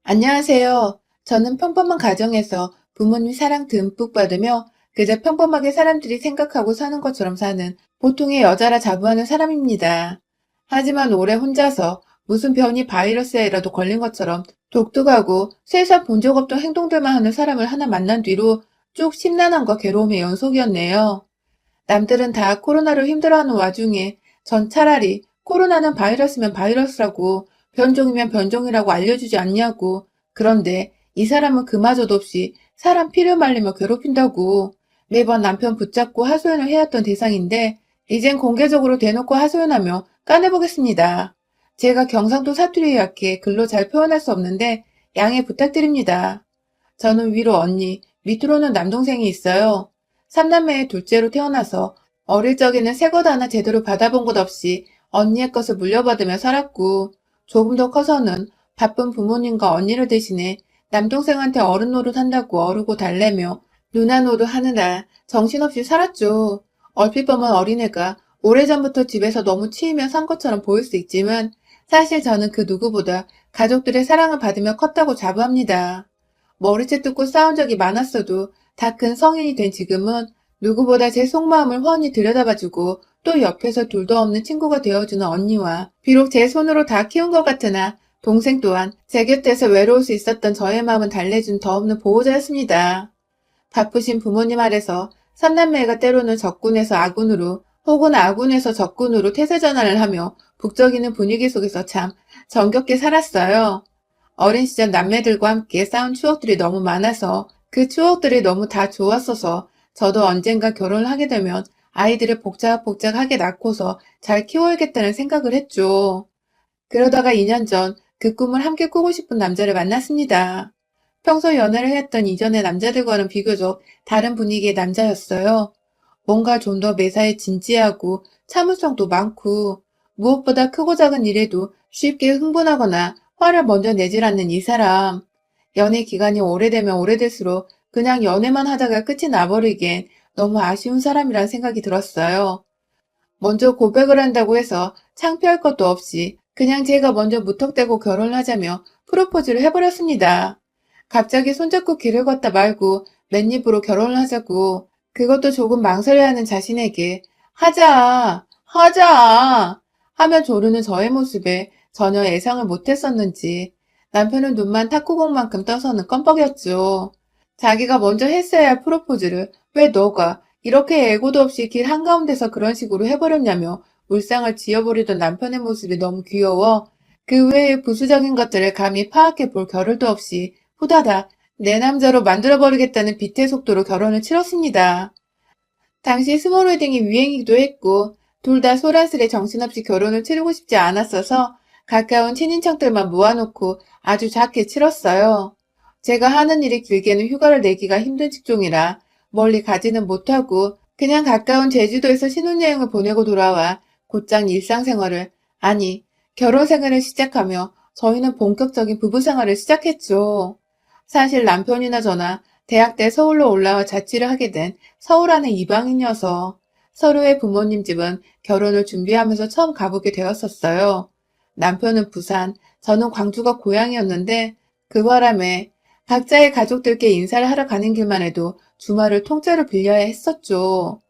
안녕하세요. 저는 평범한 가정에서 부모님 사랑 듬뿍 받으며 그저 평범하게 사람들이 생각하고 사는 것처럼 사는 보통의 여자라 자부하는 사람입니다. 하지만 오래 혼자서 무슨 병이 바이러스에라도 걸린 것처럼 독특하고 세상 본 적 없던 행동들만 하는 사람을 하나 만난 뒤로 쭉 심란함과 괴로움의 연속이었네요. 남들은 다 코로나로 힘들어하는 와중에 전 차라리 코로나는 바이러스면 바이러스라고 변종이면 변종이라고 알려주지 않냐고. 그런데 이 사람은 그마저도 없이 사람 피를 말리며 괴롭힌다고. 매번 남편 붙잡고 하소연을 해왔던 대상인데 이젠 공개적으로 대놓고 하소연하며 까내보겠습니다. 제가 경상도 사투리에 약해 글로 잘 표현할 수 없는데 양해 부탁드립니다. 저는 위로 언니, 밑으로는 남동생이 있어요. 삼남매의 둘째로 태어나서 어릴 적에는 새것 하나 제대로 받아본 것 없이 언니의 것을 물려받으며 살았고, 조금 더 커서는 바쁜 부모님과 언니를 대신해 남동생한테 어른 노릇 한다고 어르고 달래며 누나 노릇 하느라 정신없이 살았죠. 얼핏 보면 어린애가 오래전부터 집에서 너무 치이며 산 것처럼 보일 수 있지만 사실 저는 그 누구보다 가족들의 사랑을 받으며 컸다고 자부합니다. 머리채 뜯고 싸운 적이 많았어도 다 큰 성인이 된 지금은 누구보다 제 속마음을 훤히 들여다봐주고 또 옆에서 둘도 없는 친구가 되어주는 언니와 비록 제 손으로 다 키운 것 같으나 동생 또한 제 곁에서 외로울 수 있었던 저의 마음은 달래준 더 없는 보호자였습니다. 바쁘신 부모님 아래서 삼남매가 때로는 적군에서 아군으로 혹은 아군에서 적군으로 태세 전환을 하며 북적이는 분위기 속에서 참 정겹게 살았어요. 어린 시절 남매들과 함께 싸운 추억들이 너무 많아서 그 추억들이 너무 다 좋았어서 저도 언젠가 결혼을 하게 되면 아이들을 복작복작하게 낳고서 잘 키워야겠다는 생각을 했죠. 그러다가 2년 전 그 꿈을 함께 꾸고 싶은 남자를 만났습니다. 평소 연애를 했던 이전의 남자들과는 비교적 다른 분위기의 남자였어요. 뭔가 좀 더 매사에 진지하고 참을성도 많고 무엇보다 크고 작은 일에도 쉽게 흥분하거나 화를 먼저 내질 않는 이 사람. 연애 기간이 오래되면 오래될수록 그냥 연애만 하다가 끝이 나버리기엔 너무 아쉬운 사람이란 생각이 들었어요. 먼저 고백을 한다고 해서 창피할 것도 없이 그냥 제가 먼저 무턱대고 결혼을 하자며 프로포즈를 해버렸습니다. 갑자기 손잡고 길을 걷다 말고 맨입으로 결혼을 하자고, 그것도 조금 망설여하는 자신에게 하자, 하자 하며 조르는 저의 모습에 전혀 예상을 못했었는지 남편은 눈만 탁구공만큼 떠서는 껌뻑였죠. 자기가 먼저 했어야 할 프로포즈를 왜 너가 이렇게 예고도 없이 길 한가운데서 그런 식으로 해버렸냐며 울상을 지어버리던 남편의 모습이 너무 귀여워 그 외의 부수적인 것들을 감히 파악해 볼 겨를도 없이 후다닥 내 남자로 만들어버리겠다는 빛의 속도로 결혼을 치렀습니다. 당시 스몰 웨딩이 유행이기도 했고 둘 다 소란스레 정신없이 결혼을 치르고 싶지 않았어서 가까운 친인척들만 모아놓고 아주 작게 치렀어요. 제가 하는 일이 길게는 휴가를 내기가 힘든 직종이라 멀리 가지는 못하고 그냥 가까운 제주도에서 신혼여행을 보내고 돌아와 곧장 일상생활을, 아니 결혼 생활을 시작하며 저희는 본격적인 부부 생활을 시작했죠. 사실 남편이나 저나 대학 때 서울로 올라와 자취를 하게 된 서울 안의 이방인이어서 서로의 부모님 집은 결혼을 준비하면서 처음 가보게 되었었어요. 남편은 부산, 저는 광주가 고향이었는데 그 바람에 각자의 가족들께 인사를 하러 가는 길만 해도 주말을 통째로 빌려야 했었죠.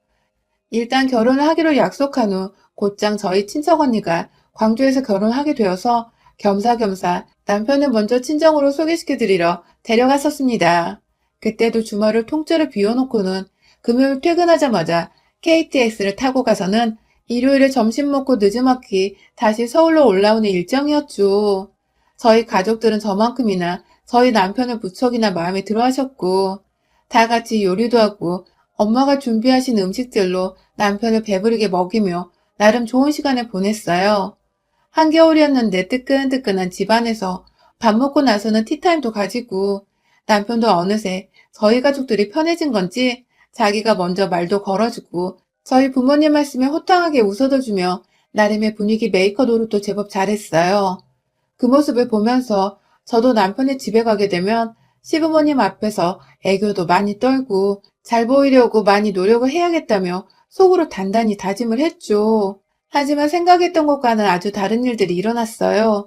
일단 결혼을 하기로 약속한 후 곧장 저희 친척 언니가 광주에서 결혼하게 되어서 겸사겸사 남편을 먼저 친정으로 소개시켜드리러 데려갔었습니다. 그때도 주말을 통째로 비워놓고는 금요일 퇴근하자마자 KTX를 타고 가서는 일요일에 점심 먹고 늦지막히 다시 서울로 올라오는 일정이었죠. 저희 가족들은 저만큼이나 저희 남편을 무척이나 마음에 들어 하셨고, 다 같이 요리도 하고 엄마가 준비하신 음식들로 남편을 배부르게 먹이며 나름 좋은 시간을 보냈어요. 한겨울이었는데 뜨끈뜨끈한 집안에서 밥 먹고 나서는 티타임도 가지고 남편도 어느새 저희 가족들이 편해진 건지 자기가 먼저 말도 걸어주고 저희 부모님 말씀에 호탕하게 웃어줘주며 나름의 분위기 메이커 노릇도 제법 잘했어요. 그 모습을 보면서 저도 남편의 집에 가게 되면 시부모님 앞에서 애교도 많이 떨고 잘 보이려고 많이 노력을 해야겠다며 속으로 단단히 다짐을 했죠. 하지만 생각했던 것과는 아주 다른 일들이 일어났어요.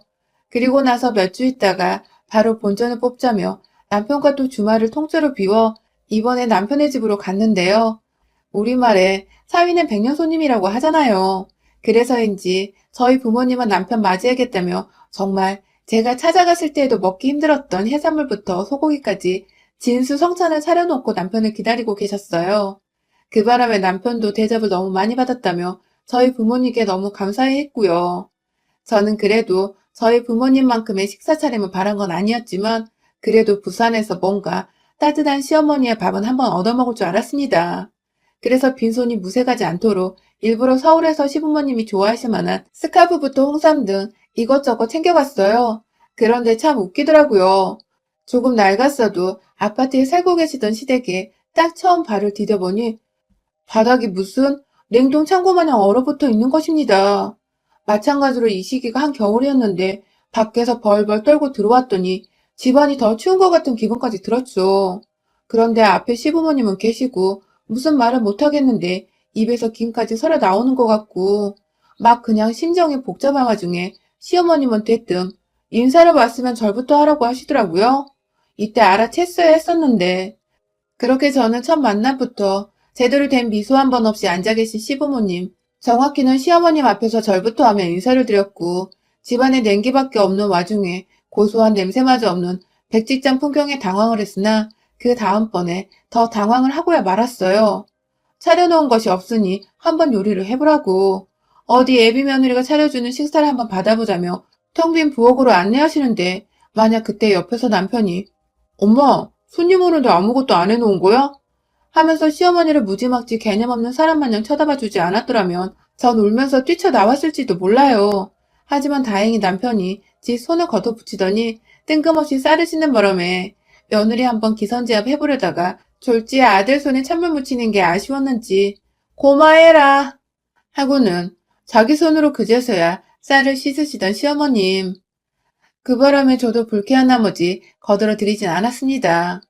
그리고 나서 몇 주 있다가 바로 본전을 뽑자며 남편과 또 주말을 통째로 비워 이번에 남편의 집으로 갔는데요. 우리말에 사위는 백년손님이라고 하잖아요. 그래서인지 저희 부모님은 남편 맞이하겠다며 정말 제가 찾아갔을 때에도 먹기 힘들었던 해산물부터 소고기까지 진수성찬을 차려놓고 남편을 기다리고 계셨어요. 그 바람에 남편도 대접을 너무 많이 받았다며 저희 부모님께 너무 감사해 했고요. 저는 그래도 저희 부모님만큼의 식사 차림을 바란 건 아니었지만 그래도 부산에서 뭔가 따뜻한 시어머니의 밥은 한번 얻어먹을 줄 알았습니다. 그래서 빈손이 무색하지 않도록 일부러 서울에서 시부모님이 좋아하실 만한 스카프부터 홍삼 등 이것저것 챙겨갔어요. 그런데 참 웃기더라고요. 조금 낡았어도 아파트에 살고 계시던 시댁에 딱 처음 발을 디뎌보니 바닥이 무슨 냉동 창고 마냥 얼어붙어 있는 것입니다. 마찬가지로 이 시기가 한겨울이었는데 밖에서 벌벌 떨고 들어왔더니 집안이 더 추운 것 같은 기분까지 들었죠. 그런데 앞에 시부모님은 계시고 무슨 말을 못하겠는데 입에서 김까지 서려 나오는 것 같고 막 그냥 심정이 복잡한 와중에 시어머님은 대뜸 인사를 왔으면 절부터 하라고 하시더라고요. 이때 알아챘어야 했었는데 그렇게 저는 첫 만남부터 제대로 된 미소 한 번 없이 앉아 계신 시부모님, 정확히는 시어머님 앞에서 절부터 하며 인사를 드렸고 집안에 냉기밖에 없는 와중에 고소한 냄새마저 없는 백직장 풍경에 당황을 했으나 그 다음번에 더 당황을 하고야 말았어요. 차려놓은 것이 없으니 한번 요리를 해보라고. 어디 애비 며느리가 차려주는 식사를 한번 받아보자며 텅 빈 부엌으로 안내하시는데 만약 그때 옆에서 남편이 엄마, 손님 오는데 아무것도 안 해놓은 거야? 하면서 시어머니를 무지막지 개념 없는 사람 마냥 쳐다봐 주지 않았더라면 전 울면서 뛰쳐나왔을지도 몰라요. 하지만 다행히 남편이 지 손을 걷어붙이더니 뜬금없이 쌀을 씻는 바람에 며느리 한번 기선제압 해보려다가 졸지에 아들 손에 찬물 묻히는 게 아쉬웠는지 고마해라 하고는 자기 손으로 그제서야 쌀을 씻으시던 시어머님. 그 바람에 저도 불쾌한 나머지 거들어 드리진 않았습니다.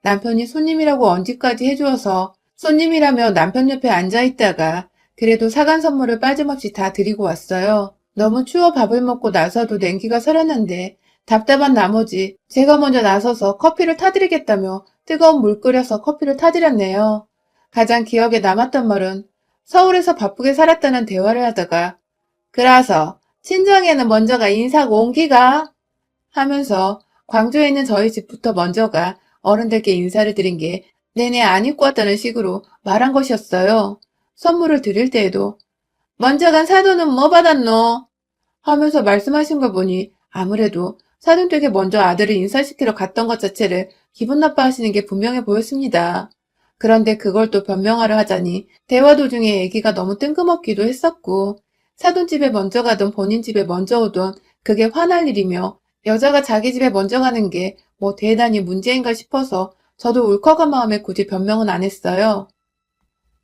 남편이 손님이라고 언지까지 해주어서 손님이라며 남편 옆에 앉아있다가 그래도 사간 선물을 빠짐없이 다 드리고 왔어요. 너무 추워 밥을 먹고 나서도 냉기가 서렸는데 답답한 나머지 제가 먼저 나서서 커피를 타드리겠다며 뜨거운 물 끓여서 커피를 타드렸네요. 가장 기억에 남았던 말은 서울에서 바쁘게 살았다는 대화를 하다가 그래서 친정에는 먼저가 인사고 옹기가 하면서 광주에 있는 저희 집부터 먼저가 어른들께 인사를 드린 게 내내 안 입고 왔다는 식으로 말한 것이었어요. 선물을 드릴 때에도 먼저 간 사돈은 뭐 받았노? 하면서 말씀하신 걸 보니 아무래도 사돈댁에 먼저 아들을 인사시키러 갔던 것 자체를 기분 나빠하시는 게 분명해 보였습니다. 그런데 그걸 또 변명하려 하자니 대화 도중에 얘기가 너무 뜬금없기도 했었고 사돈집에 먼저 가든 본인 집에 먼저 오든 그게 화날 일이며 여자가 자기 집에 먼저 가는 게 뭐 대단히 문제인가 싶어서 저도 울컥한 마음에 굳이 변명은 안 했어요.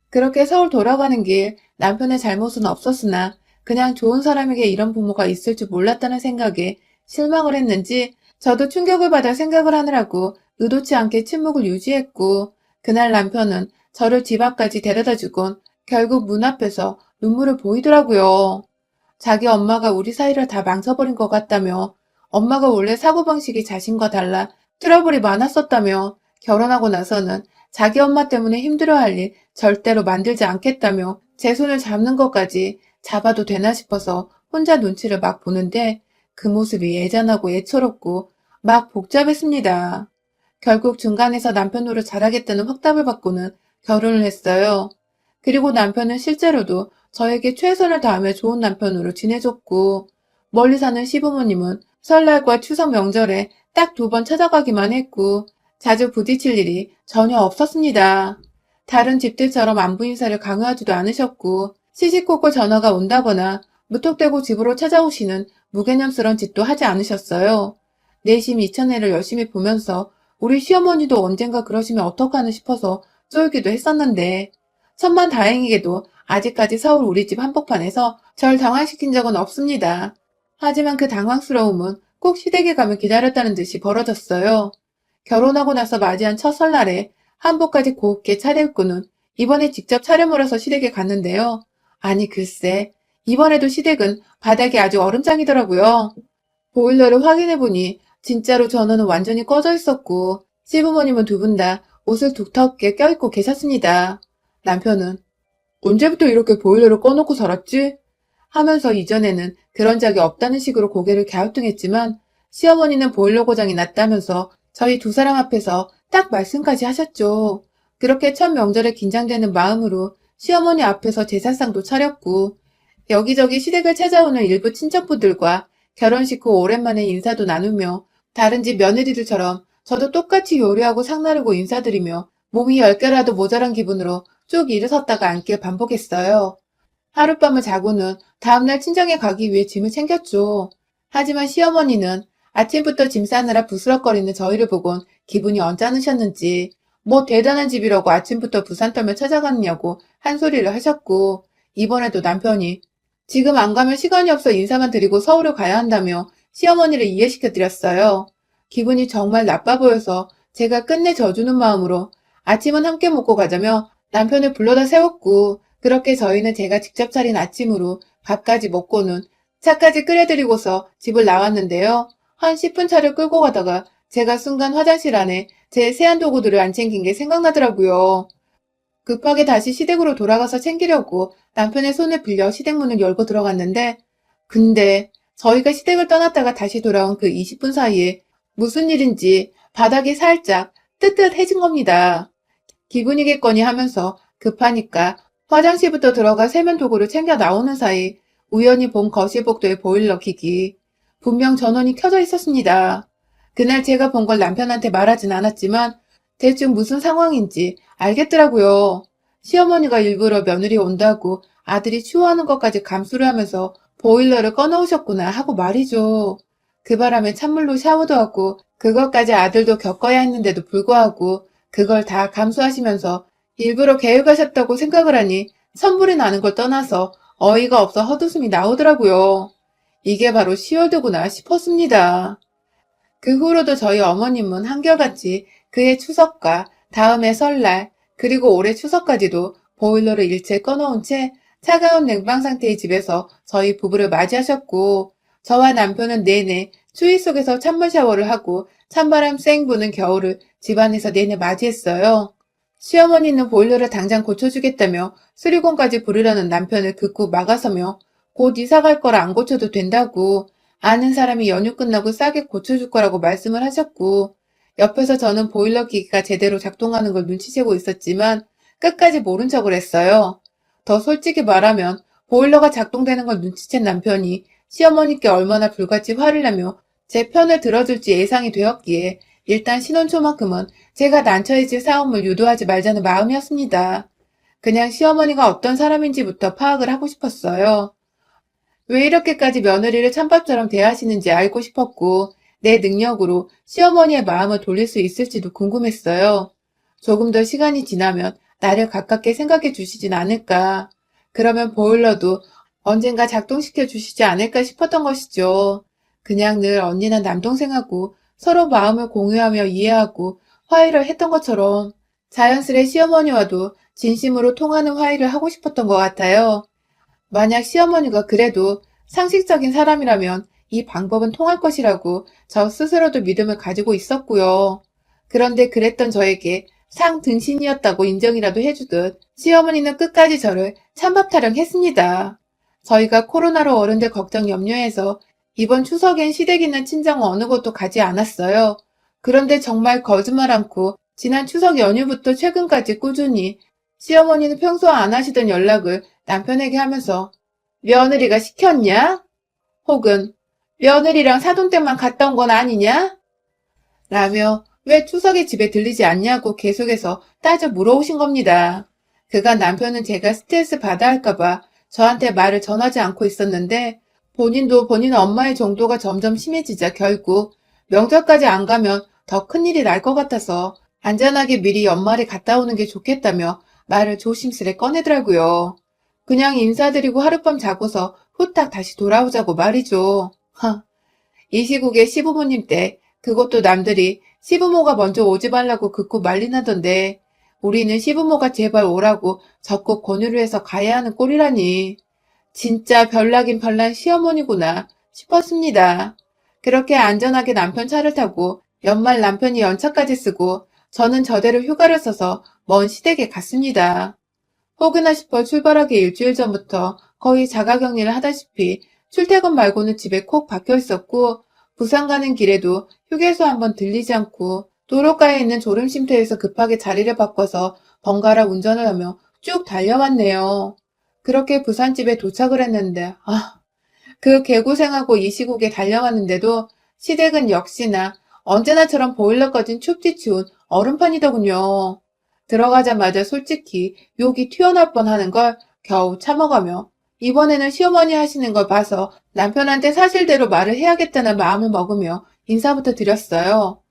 그렇게 서울 돌아가는 길 남편의 잘못은 없었으나 그냥 좋은 사람에게 이런 부모가 있을 줄 몰랐다는 생각에 실망을 했는지 저도 충격을 받아 생각을 하느라고 의도치 않게 침묵을 유지했고 그날 남편은 저를 집 앞까지 데려다 주곤 결국 문 앞에서 눈물을 보이더라고요. 자기 엄마가 우리 사이를 다 망쳐버린 것 같다며 엄마가 원래 사고방식이 자신과 달라 트러블이 많았었다며 결혼하고 나서는 자기 엄마 때문에 힘들어할 일 절대로 만들지 않겠다며 제 손을 잡는 것까지 잡아도 되나 싶어서 혼자 눈치를 막 보는데 그 모습이 애잔하고 애처롭고 막 복잡했습니다. 결국 중간에서 남편 노릇 잘하겠다는 확답을 받고는 결혼을 했어요. 그리고 남편은 실제로도 저에게 최선을 다하며 좋은 남편으로 지내줬고 멀리 사는 시부모님은 설날과 추석 명절에 딱 2번 찾아가기만 했고 자주 부딪힐 일이 전혀 없었습니다. 다른 집들처럼 안부 인사를 강요하지도 않으셨고 시시콜콜 전화가 온다거나 무턱대고 집으로 찾아오시는 무개념스런 짓도 하지 않으셨어요. 내심 이천애를 열심히 보면서 우리 시어머니도 언젠가 그러시면 어떡하나 싶어서 쫄기도 했었는데 천만 다행히게도 아직까지 서울 우리 집 한복판에서 절 당황시킨 적은 없습니다. 하지만 그 당황스러움은 꼭 시댁에 가면 기다렸다는 듯이 벌어졌어요. 결혼하고 나서 맞이한 첫 설날에 한복까지 곱게 차려입고는 이번에 직접 차려몰아서 시댁에 갔는데요. 아니 글쎄, 이번에도 시댁은 바닥이 아주 얼음장이더라고요. 보일러를 확인해보니 진짜로 전원은 완전히 꺼져 있었고 시부모님은 두 분 다 옷을 두텁게 껴입고 계셨습니다. 남편은 언제부터 이렇게 보일러를 꺼놓고 살았지? 하면서 이전에는 그런 적이 없다는 식으로 고개를 갸우뚱했지만 시어머니는 보일러 고장이 났다면서 저희 두 사람 앞에서 딱 말씀까지 하셨죠. 그렇게 첫 명절에 긴장되는 마음으로 시어머니 앞에서 제사상도 차렸고 여기저기 시댁을 찾아오는 일부 친척분들과 결혼식 후 오랜만에 인사도 나누며 다른 집 며느리들처럼 저도 똑같이 요리하고 상 나르고 인사드리며 몸이 10개라도 모자란 기분으로 쭉 일어섰다가 앉길 반복했어요. 하룻밤을 자고는 다음날 친정에 가기 위해 짐을 챙겼죠. 하지만 시어머니는 아침부터 짐 싸느라 부스럭거리는 저희를 보곤 기분이 언짢으셨는지 뭐 대단한 집이라고 아침부터 부산 떨며 찾아갔냐고 한 소리를 하셨고 이번에도 남편이 지금 안 가면 시간이 없어 인사만 드리고 서울을 가야 한다며 시어머니를 이해시켜드렸어요. 기분이 정말 나빠 보여서 제가 끝내 져주는 마음으로 아침은 함께 먹고 가자며 남편을 불러다 세웠고 그렇게 저희는 제가 직접 차린 아침으로 밥까지 먹고는 차까지 끓여드리고서 집을 나왔는데요. 한 10분 차를 끌고 가다가 제가 순간 화장실 안에 제 세안도구들을 안 챙긴 게 생각나더라고요. 급하게 다시 시댁으로 돌아가서 챙기려고 남편의 손을 빌려 시댁 문을 열고 들어갔는데 근데 저희가 시댁을 떠났다가 다시 돌아온 그 20분 사이에 무슨 일인지 바닥이 살짝 뜨뜻해진 겁니다. 기분이겠거니 하면서 급하니까 화장실부터 들어가 세면 도구를 챙겨 나오는 사이 우연히 본 거실 복도에 보일러 기기. 분명 전원이 켜져 있었습니다. 그날 제가 본 걸 남편한테 말하진 않았지만 대충 무슨 상황인지 알겠더라고요. 시어머니가 일부러 며느리 온다고 아들이 추워하는 것까지 감수를 하면서 보일러를 꺼놓으셨구나 하고 말이죠. 그 바람에 찬물로 샤워도 하고 그것까지 아들도 겪어야 했는데도 불구하고 그걸 다 감수하시면서 일부러 계획하셨다고 생각을 하니 선불이 나는 걸 떠나서 어이가 없어 헛웃음이 나오더라고요. 이게 바로 시월드구나 싶었습니다. 그 후로도 저희 어머님은 한결같이 그해 추석과 다음해 설날 그리고 올해 추석까지도 보일러를 일체 꺼놓은 채 차가운 냉방 상태의 집에서 저희 부부를 맞이하셨고 저와 남편은 내내 추위 속에서 찬물 샤워를 하고 찬바람 쌩 부는 겨울을 집안에서 내내 맞이했어요. 시어머니는 보일러를 당장 고쳐주겠다며 수리공까지 부르려는 남편을 극구 막아서며 곧 이사 갈 거라 안 고쳐도 된다고 아는 사람이 연휴 끝나고 싸게 고쳐줄 거라고 말씀을 하셨고 옆에서 저는 보일러 기기가 제대로 작동하는 걸 눈치채고 있었지만 끝까지 모른 척을 했어요. 더 솔직히 말하면 보일러가 작동되는 걸 눈치챈 남편이 시어머니께 얼마나 불같이 화를 내며 제 편을 들어줄지 예상이 되었기에 일단 신혼 초만큼은 제가 난처해질 싸움을 유도하지 말자는 마음이었습니다. 그냥 시어머니가 어떤 사람인지부터 파악을 하고 싶었어요. 왜 이렇게까지 며느리를 찬밥처럼 대하시는지 알고 싶었고 내 능력으로 시어머니의 마음을 돌릴 수 있을지도 궁금했어요. 조금 더 시간이 지나면 나를 가깝게 생각해 주시진 않을까. 그러면 보일러도 언젠가 작동시켜 주시지 않을까 싶었던 것이죠. 그냥 늘 언니나 남동생하고 서로 마음을 공유하며 이해하고 화해를 했던 것처럼 자연스레 시어머니와도 진심으로 통하는 화해를 하고 싶었던 것 같아요. 만약 시어머니가 그래도 상식적인 사람이라면 이 방법은 통할 것이라고 저 스스로도 믿음을 가지고 있었고요. 그런데 그랬던 저에게 상등신이었다고 인정이라도 해주듯 시어머니는 끝까지 저를 찬밥 타령했습니다. 저희가 코로나로 어른들 걱정 염려해서 이번 추석엔 시댁 있는 친정 어느 곳도 가지 않았어요. 그런데 정말 거짓말 않고 지난 추석 연휴부터 최근까지 꾸준히 시어머니는 평소 안 하시던 연락을 남편에게 하면서 며느리가 시켰냐? 혹은 며느리랑 사돈댁만 갔다 온 건 아니냐? 라며 왜 추석에 집에 들리지 않냐고 계속해서 따져 물어오신 겁니다. 그간 남편은 제가 스트레스 받아 할까봐 저한테 말을 전하지 않고 있었는데 본인도 본인 엄마의 정도가 점점 심해지자 결국 명절까지 안 가면 더 큰일이 날 것 같아서 안전하게 미리 연말에 갔다 오는 게 좋겠다며 말을 조심스레 꺼내더라고요. 그냥 인사드리고 하룻밤 자고서 후딱 다시 돌아오자고 말이죠. 이 시국에 시부모님 때 그것도 남들이 시부모가 먼저 오지 말라고 극구 말리나던데 우리는 시부모가 제발 오라고 적극 권유를 해서 가야 하는 꼴이라니. 진짜 별나긴 별난 시어머니구나 싶었습니다. 그렇게 안전하게 남편 차를 타고 연말 남편이 연차까지 쓰고 저는 저대로 휴가를 써서 먼 시댁에 갔습니다. 혹여나 싶어 출발하기 일주일 전부터 거의 자가격리를 하다시피 출퇴근 말고는 집에 콕 박혀 있었고 부산 가는 길에도 휴게소 한번 들리지 않고 도로가에 있는 졸음쉼터에서 급하게 자리를 바꿔서 번갈아 운전을 하며 쭉 달려왔네요. 그렇게 부산집에 도착을 했는데 그 개고생하고 이 시국에 달려왔는데도 시댁은 역시나 언제나처럼 보일러 꺼진 춥디 추운 얼음판이더군요. 들어가자마자 솔직히 욕이 튀어나올 뻔하는 걸 겨우 참아가며 이번에는 시어머니 하시는 걸 봐서 남편한테 사실대로 말을 해야겠다는 마음을 먹으며 인사부터 드렸어요.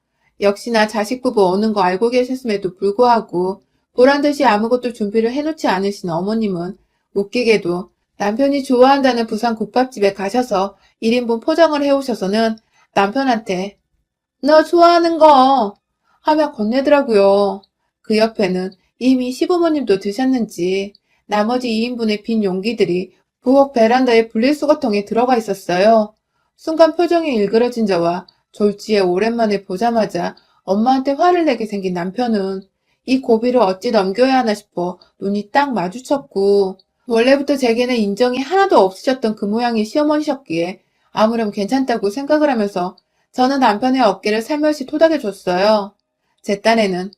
역시나 자식 부부 오는 거 알고 계셨음에도 불구하고 보란듯이 아무것도 준비를 해놓지 않으신 어머님은 웃기게도 남편이 좋아한다는 부산 국밥집에 가셔서 1인분 포장을 해오셔서는 남편한테 너 좋아하는 거 하며 건네더라고요. 그 옆에는 이미 시부모님도 드셨는지 나머지 2인분의 빈 용기들이 부엌 베란다의 분리수거통에 들어가 있었어요. 순간 표정이 일그러진 저와 졸지에 오랜만에 보자마자 엄마한테 화를 내게 생긴 남편은 이 고비를 어찌 넘겨야 하나 싶어 눈이 딱 마주쳤고 원래부터 제게는 인정이 하나도 없으셨던 그 모양의 시어머니셨기에 아무렴 괜찮다고 생각을 하면서 저는 남편의 어깨를 살며시 토닥여줬어요. 제 딴에는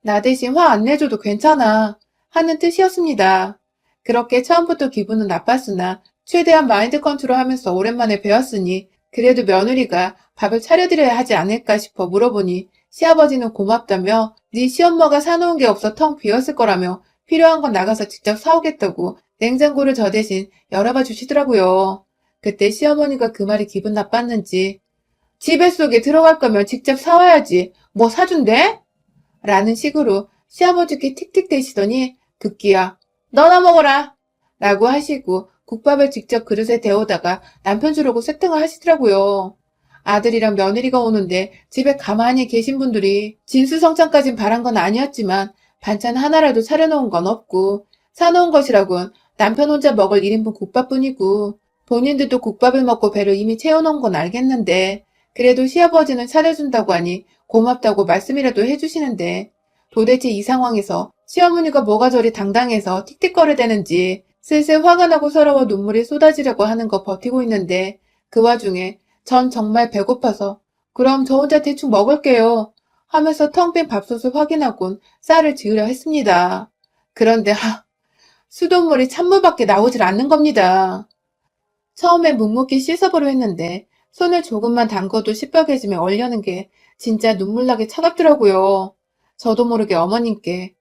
나 대신 화 안 내줘도 괜찮아 하는 뜻이었습니다. 그렇게 처음부터 기분은 나빴으나 최대한 마인드 컨트롤하면서 오랜만에 배웠으니 그래도 며느리가 밥을 차려드려야 하지 않을까 싶어 물어보니 시아버지는 고맙다며 네 시엄마가 사놓은 게 없어 텅 비었을 거라며 필요한 건 나가서 직접 사오겠다고 냉장고를 저 대신 열어봐 주시더라고요. 그때 시어머니가 그 말이 기분 나빴는지 집에 속에 들어갈 거면 직접 사와야지 뭐 사준대? 라는 식으로 시아버지께 틱틱대시더니 급기야 너나 먹어라 라고 하시고 국밥을 직접 그릇에 데워다가 남편 주려고 세팅을 하시더라고요. 아들이랑 며느리가 오는데 집에 가만히 계신 분들이 진수성찬까진 바란 건 아니었지만 반찬 하나라도 차려놓은 건 없고 사놓은 것이라곤 남편 혼자 먹을 1인분 국밥뿐이고 본인들도 국밥을 먹고 배를 이미 채워놓은 건 알겠는데 그래도 시아버지는 차려준다고 하니 고맙다고 말씀이라도 해주시는데 도대체 이 상황에서 시어머니가 뭐가 저리 당당해서 틱틱거려대는지 슬슬 화가 나고 서러워 눈물이 쏟아지려고 하는 거 버티고 있는데 그 와중에 전 정말 배고파서 그럼 저 혼자 대충 먹을게요 하면서 텅 빈 밥솥을 확인하곤 쌀을 지으려 했습니다. 그런데 수돗물이 찬물밖에 나오질 않는 겁니다. 처음에 묵묵히 씻어보려 했는데 손을 조금만 담궈도 시뻘개짐에 얼려는 게 진짜 눈물나게 차갑더라고요. 저도 모르게 어머님께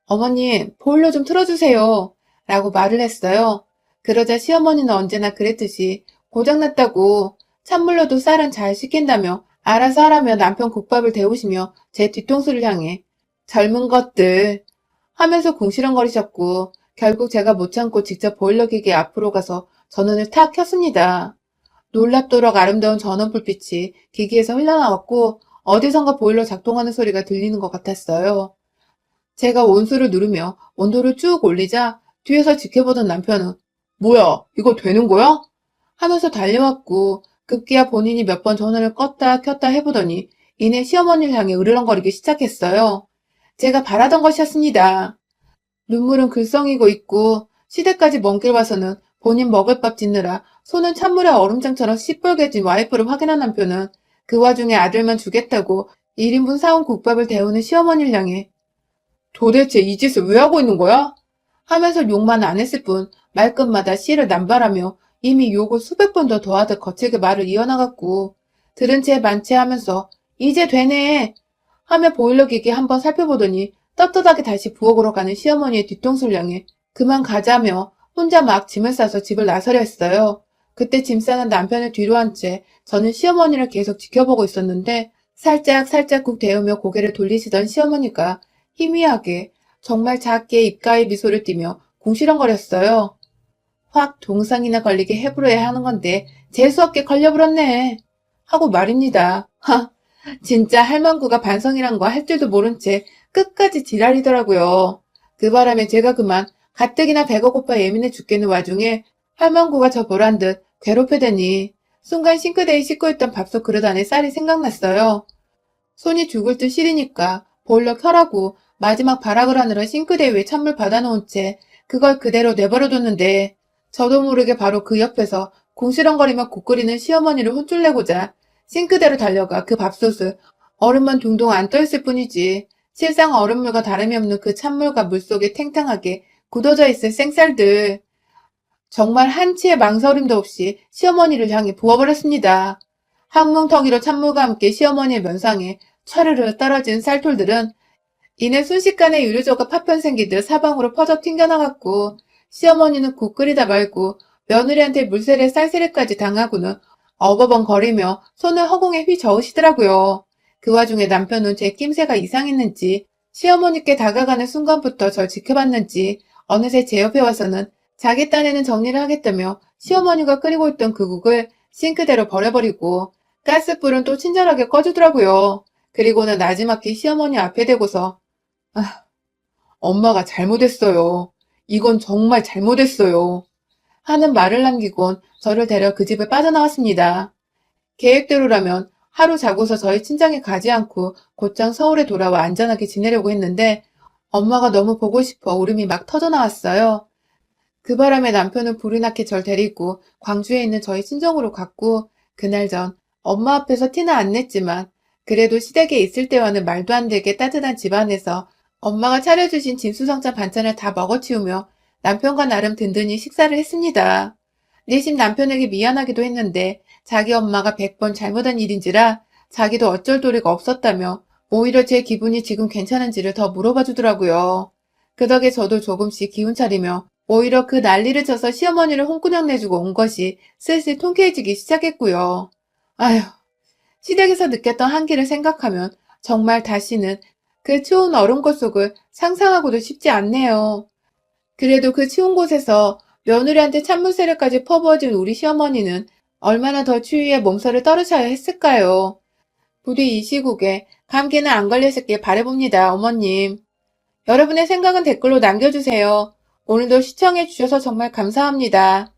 어머님 보일러 좀 틀어주세요 라고 말을 했어요. 그러자 시어머니는 언제나 그랬듯이 고장났다고 찬물로도 쌀은 잘 식힌다며 알아서 하라며 남편 국밥을 데우시며 제 뒤통수를 향해 젊은 것들 하면서 궁시렁거리셨고 결국 제가 못 참고 직접 보일러 기계 앞으로 가서 전원을 탁 켰습니다. 놀랍도록 아름다운 전원 불빛이 기기에서 흘러나왔고 어디선가 보일러 작동하는 소리가 들리는 것 같았어요. 제가 온수를 누르며 온도를 쭉 올리자 뒤에서 지켜보던 남편은 뭐야 이거 되는 거야? 하면서 달려왔고 급기야 본인이 몇 번 전원을 껐다 켰다 해보더니 이내 시어머니를 향해 으르렁거리기 시작했어요. 제가 바라던 것이었습니다. 눈물은 글썽이고 있고 시댁까지 먼 길 와서는 본인 먹을 밥 짓느라 손은 찬물에 얼음장처럼 시뻘개진 와이프를 확인한 남편은 그 와중에 아들만 주겠다고 1인분 사온 국밥을 데우는 시어머니를 향해 도대체 이 짓을 왜 하고 있는 거야? 하면서 욕만 안 했을 뿐 말끝마다 씨를 남발하며 이미 욕을 수백 번 더 더하듯 거칠게 말을 이어나갔고 들은 채 만체하면서 이제 되네 하며 보일러 기기 한번 살펴보더니 떳떳하게 다시 부엌으로 가는 시어머니의 뒤통수를 향해 그만 가자며 혼자 막 짐을 싸서 집을 나서려 했어요. 그때 짐 싸는 남편을 뒤로 한 채 저는 시어머니를 계속 지켜보고 있었는데 살짝 국 데우며 고개를 돌리시던 시어머니가 희미하게 정말 작게 입가에 미소를 띠며 궁시렁거렸어요. 확 동상이나 걸리게 해부려야 하는 건데 재수없게 걸려버렸네 하고 말입니다. 진짜 할망구가 반성이란 거 할 줄도 모른 채 끝까지 지랄이더라고요. 그 바람에 제가 그만 가뜩이나 배가 고파 예민해 죽겠는 와중에 할망구가 저 보란 듯 괴롭히더니 순간 싱크대에 씻고 있던 밥솥 그릇 안에 쌀이 생각났어요. 손이 죽을 듯 시리니까 보일러 켜라고 마지막 발악을 하느라 싱크대 위에 찬물 받아놓은 채 그걸 그대로 내버려뒀는데 저도 모르게 바로 그 옆에서 궁시렁거리며 국 끓이는 시어머니를 혼쭐내고자 싱크대로 달려가 그 밥솥을 얼음만 둥둥 안 떠있을 뿐이지 실상 얼음물과 다름이 없는 그 찬물과 물속에 탱탱하게 굳어져 있을 생쌀들. 정말 한치의 망설임도 없이 시어머니를 향해 부어버렸습니다. 한 뭉텅이로 찬물과 함께 시어머니의 면상에 차르르 떨어진 쌀톨들은 이내 순식간에 유리조가 파편 생기듯 사방으로 퍼져 튕겨나갔고 시어머니는 국 끓이다 말고 며느리한테 물세례 쌀세례까지 당하고는 어버벙거리며 손을 허공에 휘저으시더라고요. 그 와중에 남편은 제 낌새가 이상했는지 시어머니께 다가가는 순간부터 절 지켜봤는지 어느새 제 옆에 와서는 자기 딴에는 정리를 하겠다며 시어머니가 끓이고 있던 그 국을 싱크대로 버려버리고 가스불은 또 친절하게 꺼주더라고요. 그리고는 나지막히 시어머니 앞에 대고서 아, 엄마가 잘못했어요. 이건 정말 잘못했어요. 하는 말을 남기곤 저를 데려 그 집을 빠져나왔습니다. 계획대로라면 하루 자고서 저희 친정에 가지 않고 곧장 서울에 돌아와 안전하게 지내려고 했는데 엄마가 너무 보고 싶어 울음이 막 터져나왔어요. 그 바람에 남편은 불이 나게 절 데리고 광주에 있는 저희 친정으로 갔고 그날 전 엄마 앞에서 티는 안 냈지만 그래도 시댁에 있을 때와는 말도 안 되게 따뜻한 집안에서 엄마가 차려주신 진수성찬 반찬을 다 먹어치우며 남편과 나름 든든히 식사를 했습니다. 내심 남편에게 미안하기도 했는데 자기 엄마가 100번 잘못한 일인지라 자기도 어쩔 도리가 없었다며 오히려 제 기분이 지금 괜찮은지를 더 물어봐 주더라고요. 그 덕에 저도 조금씩 기운 차리며 오히려 그 난리를 쳐서 시어머니를 홍구녕 내주고 온 것이 슬슬 통쾌해지기 시작했고요. 아휴, 시댁에서 느꼈던 한기를 생각하면 정말 다시는 그 추운 얼음꽃 속을 상상하고도 싶지 않네요. 그래도 그 추운 곳에서 며느리한테 찬물세례까지 퍼부어진 우리 시어머니는 얼마나 더 추위에 몸살을 떨으셔야 했을까요? 부디 이 시국에 감기는 안 걸리셨길 바라봅니다, 어머님. 여러분의 생각은 댓글로 남겨주세요. 오늘도 시청해주셔서 정말 감사합니다.